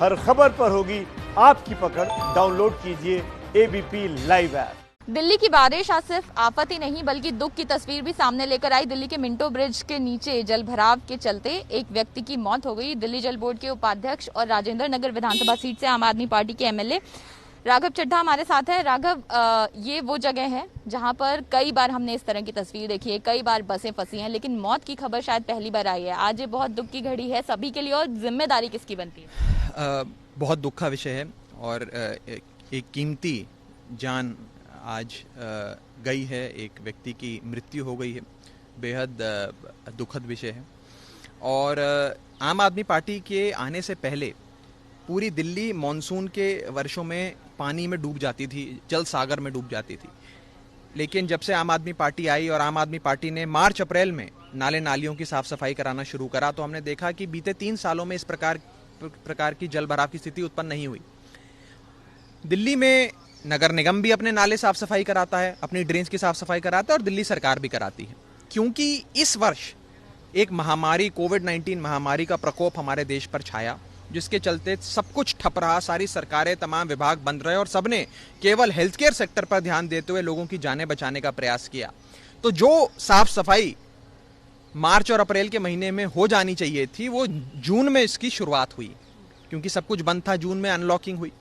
हर खबर पर होगी आपकी पकड़। डाउनलोड कीजिए एबीपी लाइव ऐप। दिल्ली की बारिश आज सिर्फ आफत ही नहीं बल्कि दुख की तस्वीर भी सामने लेकर आई। दिल्ली के मिंटो ब्रिज के नीचे जल भराव के चलते एक व्यक्ति की मौत हो गई। दिल्ली जल बोर्ड के उपाध्यक्ष और राजेंद्र नगर विधानसभा सीट से आम आदमी पार्टी के एमएलए राघव चड्ढा हमारे साथ है। राघव, ये वो जगह है जहां पर कई बार हमने इस तरह की तस्वीर देखी है, कई बार बसें फंसी हैं, लेकिन मौत की खबर शायद पहली बार आई है। आज ये बहुत दुख की घड़ी है सभी के लिए, और जिम्मेदारी किसकी बनती है? बहुत दुख का विषय है और एक कीमती जान आज गई है, एक व्यक्ति की मृत्यु हो गई है। बेहद दुखद विषय है। और आम आदमी पार्टी के आने से पहले पूरी दिल्ली मॉनसून के वर्षों में पानी में डूब जाती थी, जल सागर में डूब जाती थी। लेकिन जब से आम आदमी पार्टी आई और आम आदमी पार्टी ने मार्च अप्रैल में नाले नालियों की साफ सफाई कराना शुरू करा, तो हमने देखा कि बीते 3 सालों में इस प्रकार की जल भराव की स्थिति उत्पन्न नहीं हुई। दिल्ली में नगर निगम भी अपने नाले साफ सफाई कराता है, अपनी ड्रेन्स की साफ सफाई कराता है और दिल्ली सरकार भी कराती है। क्योंकि इस वर्ष एक महामारी, कोविड-19 महामारी का प्रकोप हमारे देश पर छाया, जिसके चलते सब कुछ ठप रहा, सारी सरकारें, तमाम विभाग बंद रहे और सबने केवल हेल्थ केयर सेक्टर पर ध्यान देते हुए लोगों की जानें बचाने का प्रयास किया। तो जो साफ सफाई मार्च और अप्रैल के महीने में हो जानी चाहिए थी, वो जून में इसकी शुरुआत हुई, क्योंकि सब कुछ बंद था। जून में अनलॉकिंग हुई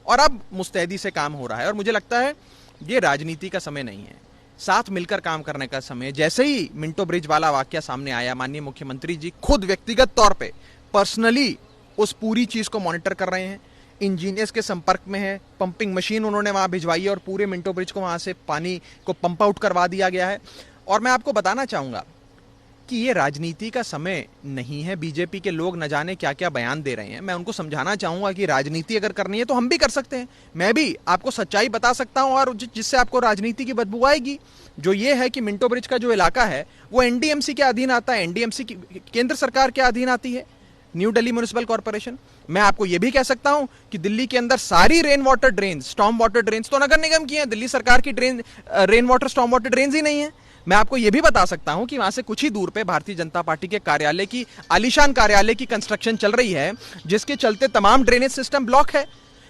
और अब मुस्तैदी से काम हो रहा है। और मुझे लगता है ये राजनीति का समय नहीं है, साथ मिलकर काम करने का समय। जैसे ही मिंटो ब्रिज वाला वाकया सामने आया, माननीय मुख्यमंत्री जी खुद व्यक्तिगत तौर पे पर्सनली उस पूरी चीज को मॉनिटर कर रहे हैं, इंजीनियर्स के संपर्क में है, पंपिंग मशीन उन्होंने वहां भिजवाई है और पूरे मिंटो ब्रिज को वहां से पानी को पंप आउट करवा दिया गया है। और मैं आपको बताना चाहूंगा कि ये राजनीति का समय नहीं है। बीजेपी के लोग न जाने क्या क्या बयान दे रहे हैं। मैं उनको समझाना चाहूंगा कि राजनीति अगर करनी है तो हम भी कर सकते हैं। मैं भी आपको सच्चाई बता सकता हूं और जिससे आपको राजनीति की बदबू आएगी। जो ये है कि मिंटो ब्रिज का जो इलाका है वो एनडीएमसी के अधीन आता है, एनडीएमसी केंद्र सरकार के अधीन आती है, न्यू दिल्ली म्युनिसिपल कॉर्पोरेशन। मैं आपको यह भी कह सकता हूं कि दिल्ली के अंदर सारी rain water drain, storm water drain तो नगर निगम की हैं। दिल्ली सरकार की rain water storm water drain ही नहीं है। मैं आपको यह भी बता सकता हूं कि वहां से कुछ ही दूर पे भारतीय जनता पार्टी के कार्यालय की, आलीशान कार्यालय की कंस्ट्रक्शन चल रही है, जिसके चलते तमाम ड्रेनेज सिस्टम ब्लॉक है।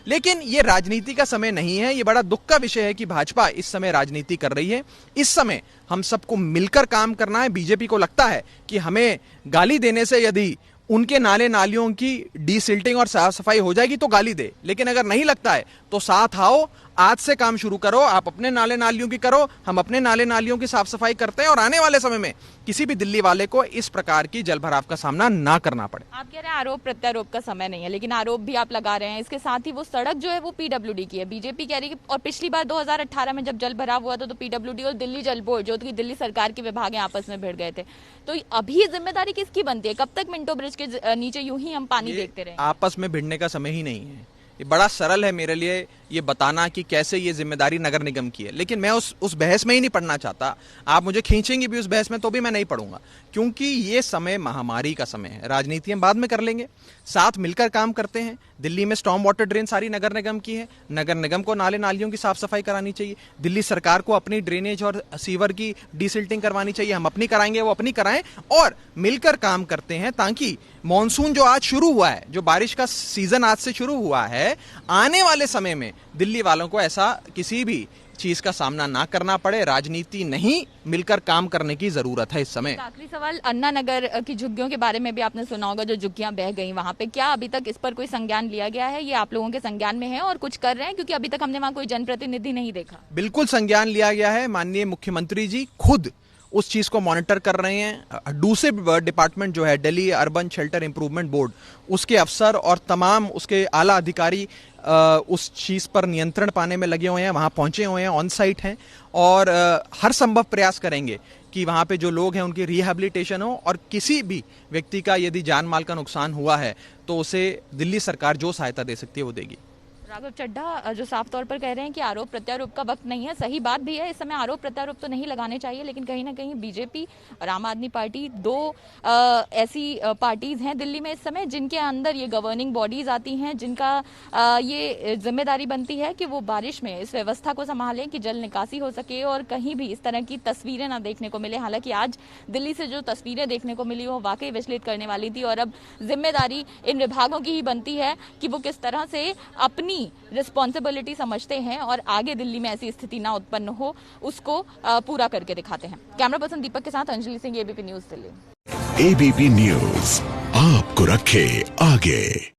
लेकिन यह राजनीति का समय नहीं है। यह बड़ा दुख का विषय है कि भाजपा इस समय राजनीति कर रही है। इस समय हम सबको मिलकर काम करना है। बीजेपी को लगता है कि हमें गाली देने से यदि उनके नाले नालियों की डीसिल्टिंग और साफ सफाई हो जाएगी तो गाली दे, लेकिन अगर नहीं लगता है तो साथ आओ, आज से काम शुरू करो। आप अपने नाले नालियों की करो, हम अपने नाले नालियों की साफ सफाई करते हैं और आने वाले समय में किसी भी दिल्ली वाले को इस प्रकार की जल भराव का सामना ना करना पड़े। आप कह रहे हैं आरोप प्रत्यारोप का समय नहीं है, लेकिन आरोप भी आप लगा रहे हैं। इसके साथ ही वो सड़क जो है वो पीडब्ल्यूडी की है, बीजेपी कह रही है। और पिछली बार 2018 में जब जल भराव हुआ था तो पीडब्ल्यूडी और दिल्ली जल बोर्ड, जो कि दिल्ली सरकार के विभाग हैं, आपस में भिड़ गए थे। तो अभी जिम्मेदारी किसकी बनती है? कब तक मिंटो ब्रिज के नीचे यूं ही हम पानी देखते रहे? आपस में भिड़ने का समय ही नहीं है। ये बड़ा सरल है मेरे लिए ये बताना कि कैसे ये जिम्मेदारी नगर निगम की है, लेकिन मैं उस बहस में ही नहीं पढ़ना चाहता। आप मुझे खींचेंगे भी उस बहस में तो भी मैं नहीं पढ़ूंगा, क्योंकि ये समय महामारी का समय है। राजनीति हम बाद में कर लेंगे, साथ मिलकर काम करते हैं। दिल्ली में स्टॉर्म वाटर ड्रेन सारी नगर निगम की है, नगर निगम को नाले नालियों की साफ सफाई करानी चाहिए। दिल्ली सरकार को अपनी ड्रेनेज और सीवर की डीसिल्टिंग करवानी चाहिए। हम अपनी कराएंगे, वो अपनी कराएं और मिलकर काम करते हैं, ताकि मॉनसून जो आज शुरू हुआ है, जो बारिश का सीजन आज से शुरू हुआ है, आने वाले समय में दिल्ली वालों को ऐसा किसी भी चीज का सामना ना करना पड़े। राजनीति नहीं, मिलकर काम करने की जरूरत है इस समय। आखिरी सवाल, अन्ना नगर की झुग्गियों के बारे में भी आपने सुना होगा, जो झुग्गियां बह गई वहां पे, क्या अभी तक इस पर कोई संज्ञान लिया गया है? ये आप लोगों के संज्ञान में है और कुछ कर रहे हैं? क्योंकि अभी तक हमने वहां कोई जनप्रतिनिधि नहीं देखा। बिल्कुल संज्ञान लिया गया है। माननीय मुख्यमंत्री जी खुद उस चीज को मॉनिटर कर रहे हैं। दूसरे डिपार्टमेंट जो है, Delhi urban shelter improvement board, उसके अफसर और तमाम उसके आला अधिकारी उस चीज पर नियंत्रण पाने में लगे हुए हैं, वहां पहुंचे हुए हैं, ऑन साइट हैं और हर संभव प्रयास करेंगे कि वहां पे जो लोग हैं उनकी रिहैबिलिटेशन हो और किसी भी व्यक्ति का यदि जान माल का नुकसान हुआ है तो उसे दिल्ली सरकार जो सहायता दे सकती है वो देगी। राघव चड्ढा जो साफ तौर पर कह रहे हैं कि आरोप प्रत्यारोप का वक्त नहीं है, सही बात भी है, इस समय आरोप प्रत्यारोप तो नहीं लगाने चाहिए, लेकिन कहीं ना कहीं बीजेपी और आम आदमी पार्टी दो ऐसी पार्टीज हैं दिल्ली में इस समय जिनके अंदर ये गवर्निंग बॉडीज आती हैं, जिनका ये जिम्मेदारी बनती है कि वो बारिश में इस व्यवस्था को संभालें कि जल निकासी हो सके और कहीं भी इस तरह की तस्वीरें ना देखने को मिले। हालांकि आज दिल्ली से जो तस्वीरें देखने को मिली वो वाकई विचलित करने वाली थी और अब जिम्मेदारी इन विभागों की ही बनती है कि वो किस तरह से अपनी रिस्पॉन्सिबिलिटी समझते हैं और आगे दिल्ली में ऐसी स्थिति ना उत्पन्न हो उसको पूरा करके दिखाते हैं। कैमरा पर्सन दीपक के साथ Anjali Singh, ABP news Delhi. ABP news आपको रखे आगे।